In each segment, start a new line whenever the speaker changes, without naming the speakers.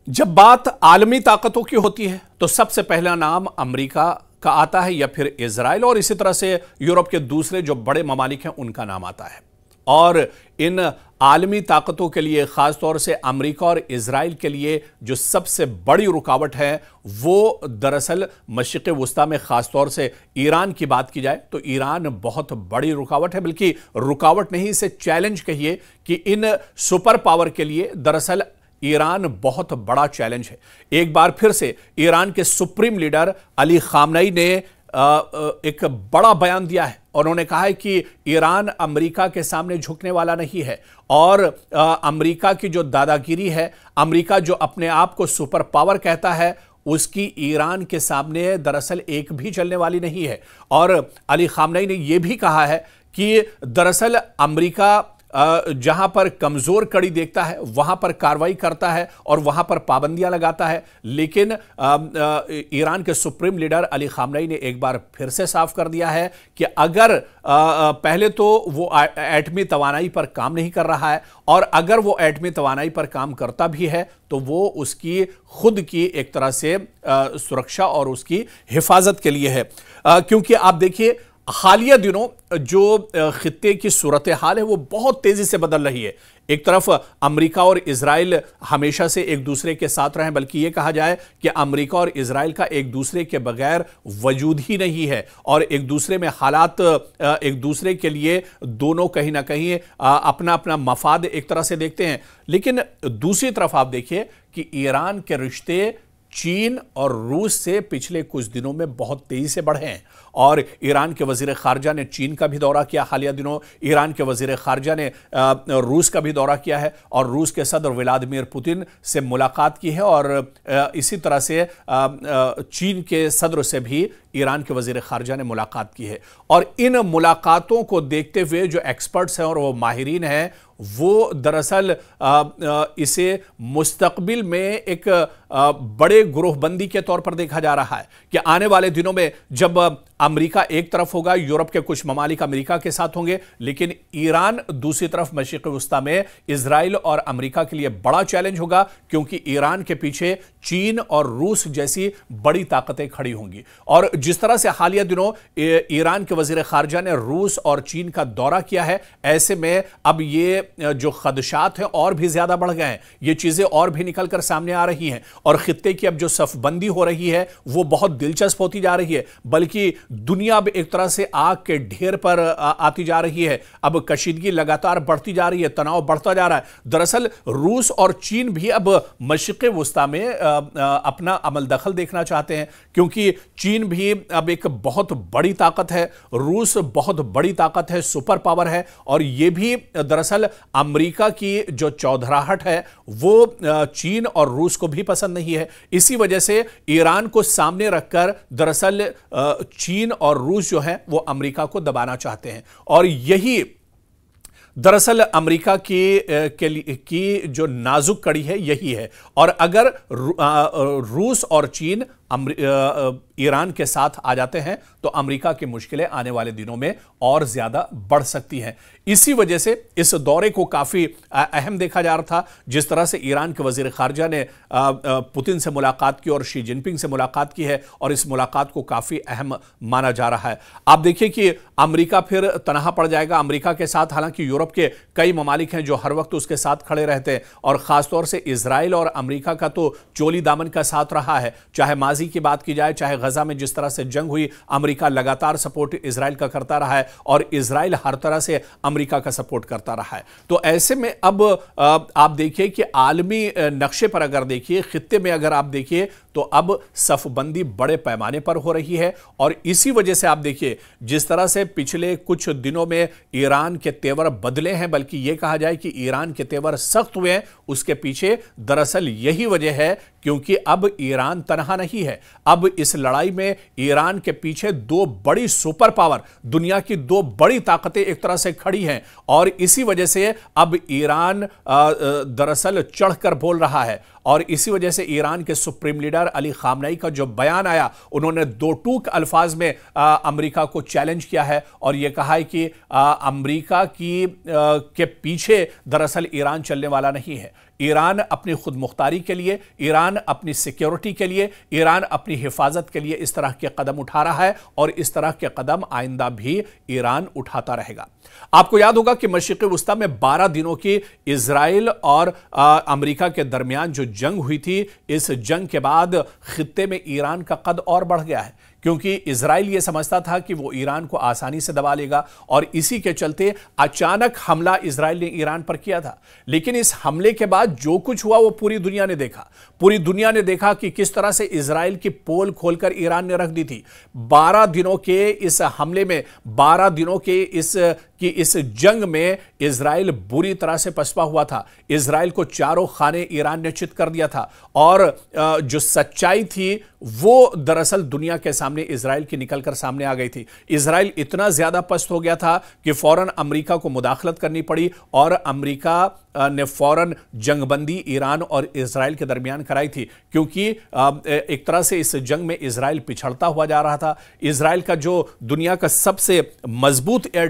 जब बात आलमी ताकतों की होती है तो सबसे पहला नाम अमेरिका का आता है या फिर इजराइल, और इसी तरह से यूरोप के दूसरे जो बड़े ममालिक हैं उनका नाम आता है। और इन आलमी ताकतों के लिए, खासतौर से अमेरिका और इजराइल के लिए जो सबसे बड़ी रुकावट है वो दरअसल मशरिक़ वुस्ता में खासतौर से ईरान की बात की जाए तो ईरान बहुत बड़ी रुकावट है, बल्कि रुकावट नहीं, इसे चैलेंज कहिए कि इन सुपर पावर के लिए दरअसल ईरान बहुत बड़ा चैलेंज है। एक बार फिर से ईरान के सुप्रीम लीडर अली खामनेई ने एक बड़ा बयान दिया है और उन्होंने कहा है कि ईरान अमेरिका के सामने झुकने वाला नहीं है और अमेरिका की जो दादागिरी है, अमेरिका जो अपने आप को सुपर पावर कहता है, उसकी ईरान के सामने दरअसल एक भी चलने वाली नहीं है। और अली खामनेई ने यह भी कहा है कि दरअसल अमेरिका जहां पर कमजोर कड़ी देखता है वहां पर कार्रवाई करता है और वहां पर पाबंदियां लगाता है, लेकिन ईरान के सुप्रीम लीडर अली खामनेई ने एक बार फिर से साफ कर दिया है कि अगर पहले तो वो एटमी तवानाई पर काम नहीं कर रहा है, और अगर वो एटमी तवानाई पर काम करता भी है तो वो उसकी खुद की एक तरह से सुरक्षा और उसकी हिफाजत के लिए है। क्योंकि आप देखिए हालिया दिनों जो खित्ते की सूरत हाल है वो बहुत तेजी से बदल रही है। एक तरफ अमेरिका और इजराइल हमेशा से एक दूसरे के साथ रहे, बल्कि यह कहा जाए कि अमेरिका और इजराइल का एक दूसरे के बगैर वजूद ही नहीं है और एक दूसरे में हालात एक दूसरे के लिए दोनों कहीं ना कहीं अपना अपना मफाद एक तरह से देखते हैं। लेकिन दूसरी तरफ आप देखिए कि ईरान के रिश्ते चीन और रूस से पिछले कुछ दिनों में बहुत तेजी से बढ़े हैं और ईरान के वजीर खारजा ने चीन का भी दौरा किया हालिया दिनों, ईरान के वजीर खारजा ने रूस का भी दौरा किया है और रूस के सदर व्लादिमीर पुतिन से मुलाकात की है और इसी तरह से चीन के सदर से भी ईरान के वजीर खारजा ने मुलाकात की है। और इन मुलाकातों को देखते हुए जो एक्सपर्ट्स हैं और वो माहिरीन हैं वो दरअसल इसे मुस्तकबिल में एक बड़े ग्रोहबंदी के तौर पर देखा जा रहा है कि आने वाले दिनों में जब अमेरिका एक तरफ होगा, यूरोप के कुछ ममालिक अमेरिका के साथ होंगे, लेकिन ईरान दूसरी तरफ मशरिक़ वुस्ता में इजराइल और अमेरिका के लिए बड़ा चैलेंज होगा, क्योंकि ईरान के पीछे चीन और रूस जैसी बड़ी ताकतें खड़ी होंगी। और जिस तरह से हालिया दिनों ईरान के वजीर खारजा ने रूस और चीन का दौरा किया है, ऐसे में अब ये जो खदशात हैं और भी ज्यादा बढ़ गए हैं, ये चीजें और भी निकलकर सामने आ रही हैं और खित्ते की अब जो सफबंदी हो रही है वो बहुत दिलचस्प होती जा रही है, बल्कि दुनिया अब एक तरह से आग के ढेर पर आती जा रही है। अब कशीदगी लगातार बढ़ती जा रही है, तनाव बढ़ता जा रहा है। दरअसल रूस और चीन भी अब मशरिक़ वुस्ता में अपना अमल दखल देखना चाहते हैं, क्योंकि चीन भी अब एक बहुत बड़ी ताकत है, रूस बहुत बड़ी ताकत है, सुपर पावर है, और यह भी दरअसल अमेरिका की जो चौधराहट है वो चीन और रूस को भी पसंद नहीं है। इसी वजह से ईरान को सामने रखकर दरअसल चीन और रूस जो है वो अमेरिका को दबाना चाहते हैं, और यही दरअसल अमेरिका की जो नाजुक कड़ी है यही है। और अगर रूस और चीन ईरान के साथ आ जाते हैं तो अमेरिका की मुश्किलें आने वाले दिनों में और ज्यादा बढ़ सकती हैं। इसी वजह से इस दौरे को काफी अहम देखा जा रहा था। जिस तरह से ईरान के वजीर खारजा ने पुतिन से मुलाकात की और शी जिनपिंग से मुलाकात की है, और इस मुलाकात को काफी अहम माना जा रहा है। आप देखिए कि अमेरिका फिर तनहा पड़ जाएगा अमेरिका के साथ। हालांकि यूरोप के कई ममालिक हैं जो हर वक्त उसके साथ खड़े रहते हैं, और खासतौर से इजराइल और अमेरिका का तो चोली दामन का साथ रहा है। चाहे माजी की बात की जाए, चाहे गजा में जिस तरह से जंग हुई, अमेरिका लगातार सपोर्ट इजराइल का करता रहा है और इजराइल हर तरह से अमेरिका का सपोर्ट करता रहा है। तो ऐसे में अब आप देखिए कि आलमी नक्शे पर अगर देखिए, खित्ते में अगर आप देखिए, तो अब सफबंदी बड़े पैमाने पर हो रही है। और इसी वजह से आप देखिए जिस तरह से पिछले कुछ दिनों में ईरान के तेवर बदले हैं, बल्कि यह कहा जाए कि ईरान के तेवर सख्त हुए हैं, उसके पीछे दरअसल यही वजह है क्योंकि अब ईरान तनहा नहीं है। अब इस लड़ाई में ईरान के पीछे दो बड़ी सुपर पावर, दुनिया की दो बड़ी ताकतें एक तरह से खड़ी हैं, और इसी वजह से अब ईरान दरअसल चढ़कर बोल रहा है। और इसी वजह से ईरान के सुप्रीम लीडर अली खामनेई का जो बयान आया, उन्होंने दो टूक अल्फाज में अमेरिका को चैलेंज किया है और यह कहा है कि अमेरिका के पीछे दरअसल ईरान चलने वाला नहीं है। ईरान अपनी खुद मुख्तारी के लिए, ईरान अपनी सिक्योरिटी के लिए, ईरान अपनी हिफाजत के लिए इस तरह के कदम उठा रहा है और इस तरह के कदम आइंदा भी ईरान उठाता रहेगा। आपको याद होगा कि मशरिक़ वुस्ता में 12 दिनों की इजराइल और अमेरिका के दरमियान जो जंग हुई थी, इस जंग के बाद खित्ते में ईरान का कद और बढ़ गया है, क्योंकि इजराइल यह समझता था कि वो ईरान को आसानी से दबा लेगा और इसी के चलते अचानक हमला इजराइल ने ईरान पर किया था। लेकिन इस हमले के बाद जो कुछ हुआ वो पूरी दुनिया ने देखा। पूरी दुनिया ने देखा कि किस तरह से इजराइल की पोल खोलकर ईरान ने रख दी थी। 12 दिनों के इस हमले में, 12 दिनों के इस जंग में इजराइल बुरी तरह से पछता हुआ था। इजराइल को चारों खाने ईरान ने चित कर दिया था और जो सच्चाई थी वो दरअसल दुनिया के सामने इजराइल की निकलकर सामने आ गई थी। इजराइल इतना ज्यादा पस्त हो गया था कि फौरन अमेरिका को मुदाखलत करनी पड़ी और अमेरिका ने फौरन जंगबंदी ईरान और इजराइल के दरमियान कराई थी, क्योंकि एक तरह से इस जंग में इजराइल पिछड़ता हुआ जा रहा था। इजराइल का जो दुनिया का सबसे मजबूत एयर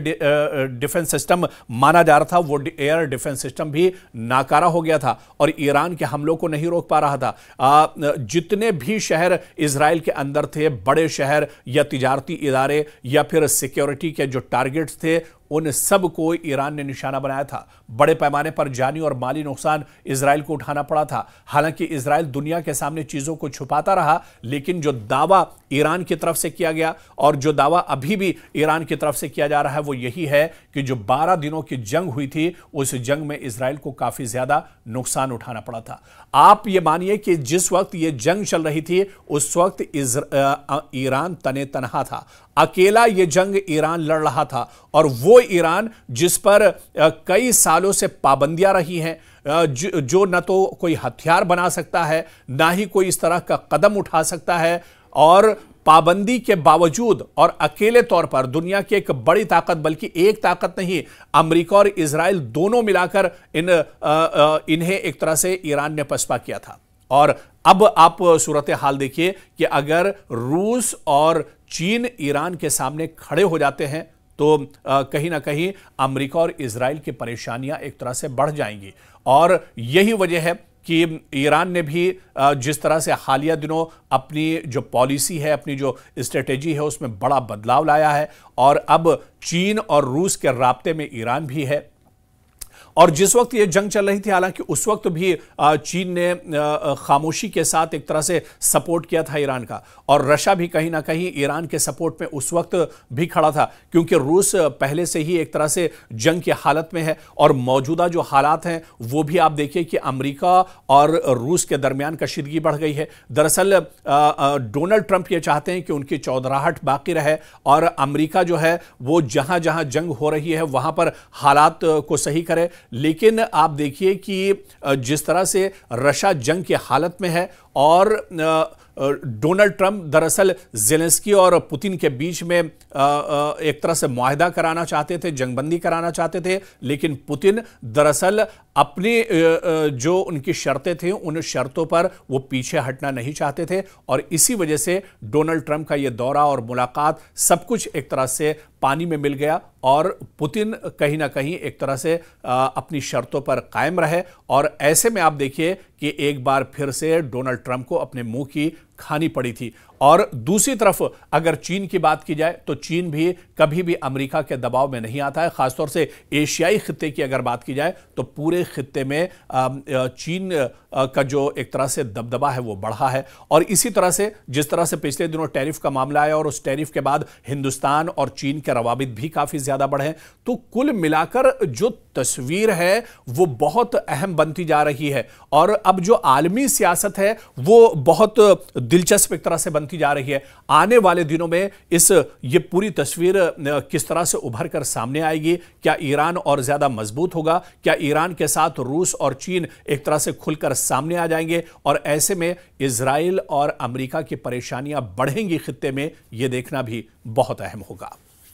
डिफेंस सिस्टम माना जा रहा था, वो एयर डिफेंस सिस्टम भी नाकारा हो गया था और ईरान के हमलों को नहीं रोक पा रहा था। जितने भी शहर इजराइल के अंदर थे, बड़े शहर या तिजारती इदारे या फिर सिक्योरिटी के जो टारगेट्स थे, उन सब को ईरान ने निशाना बनाया था। बड़े पैमाने पर जानी और माली नुकसान इजराइल को उठाना पड़ा था। हालांकि इजराइल दुनिया के सामने चीजों को छुपाता रहा, लेकिन जो दावा ईरान की तरफ से किया गया और जो दावा अभी भी ईरान की तरफ से किया जा रहा है वो यही है कि जो 12 दिनों की जंग हुई थी, उस जंग में इजराइल को काफी ज्यादा नुकसान उठाना पड़ा था। आप ये मानिए कि जिस वक्त ये जंग चल रही थी उस वक्त ईरान तने तनहा था, अकेला ये जंग ईरान लड़ रहा था। और वो ईरान जिस पर कई सालों से पाबंदियां रही हैं, जो न तो कोई हथियार बना सकता है, ना ही कोई इस तरह का कदम उठा सकता है, और पाबंदी के बावजूद और अकेले तौर पर दुनिया की एक बड़ी ताकत, बल्कि एक ताकत नहीं, अमेरिका और इजराइल दोनों मिलाकर इन्हें एक तरह से ईरान ने पसपा किया था। और अब आप सूरत हाल देखिए कि अगर रूस और चीन ईरान के सामने खड़े हो जाते हैं तो कहीं ना कहीं अमेरिका और इजराइल की परेशानियां एक तरह से बढ़ जाएंगी। और यही वजह है कि ईरान ने भी जिस तरह से हालिया दिनों अपनी जो पॉलिसी है, अपनी जो स्ट्रेटेजी है, उसमें बड़ा बदलाव लाया है और अब चीन और रूस के राब्ते में ईरान भी है। और जिस वक्त ये जंग चल रही थी, हालांकि उस वक्त भी चीन ने खामोशी के साथ एक तरह से सपोर्ट किया था ईरान का, और रशिया भी कहीं ना कहीं ईरान के सपोर्ट में उस वक्त भी खड़ा था, क्योंकि रूस पहले से ही एक तरह से जंग की हालत में है। और मौजूदा जो हालात हैं वो भी आप देखिए कि अमेरिका और रूस के दरमियान कशीदगी बढ़ गई है। दरअसल डोनाल्ड ट्रंप ये चाहते हैं कि उनकी चौधराहट बाकी रहे और अमेरिका जो है वो जहां जहां जंग हो रही है वहां पर हालात को सही करे। लेकिन आप देखिए कि जिस तरह से रशिया जंग की हालत में है और डोनाल्ड ट्रंप दरअसल ज़ेलेंस्की और पुतिन के बीच में एक तरह से मुआहदा कराना चाहते थे, जंगबंदी कराना चाहते थे, लेकिन पुतिन दरअसल अपनी जो उनकी शर्तें थी उन शर्तों पर वो पीछे हटना नहीं चाहते थे। और इसी वजह से डोनाल्ड ट्रंप का ये दौरा और मुलाकात सब कुछ एक तरह से पानी में मिल गया और पुतिन कहीं ना कहीं एक तरह से अपनी शर्तों पर कायम रहे। और ऐसे में आप देखिए कि एक बार फिर से डोनाल्ड ट्रंप को अपने मुंह की खानी पड़ी थी। और दूसरी तरफ अगर चीन की बात की जाए तो चीन भी कभी भी अमेरिका के दबाव में नहीं आता है। खासतौर से एशियाई खित्ते की अगर बात की जाए तो पूरे खित्ते में चीन का जो एक तरह से दबदबा है वो बढ़ा है। और इसी तरह से जिस तरह से पिछले दिनों टैरिफ का मामला आया और उस टैरिफ के बाद हिंदुस्तान और चीन के रवाबित भी काफी ज्यादा बढ़े, तो कुल मिलाकर जो तस्वीर है वो बहुत अहम बनती जा रही है। और अब जो आलमी सियासत है वो बहुत दिलचस्प एक तरह से बनती जा रही है। आने वाले दिनों में ये पूरी तस्वीर किस तरह से उभर कर सामने आएगी? क्या ईरान और ज्यादा मजबूत होगा? क्या ईरान के साथ रूस और चीन एक तरह से खुलकर सामने आ जाएंगे? और ऐसे में इजराइल और अमेरिका की परेशानियां बढ़ेंगी खित्ते में, यह देखना भी बहुत अहम होगा।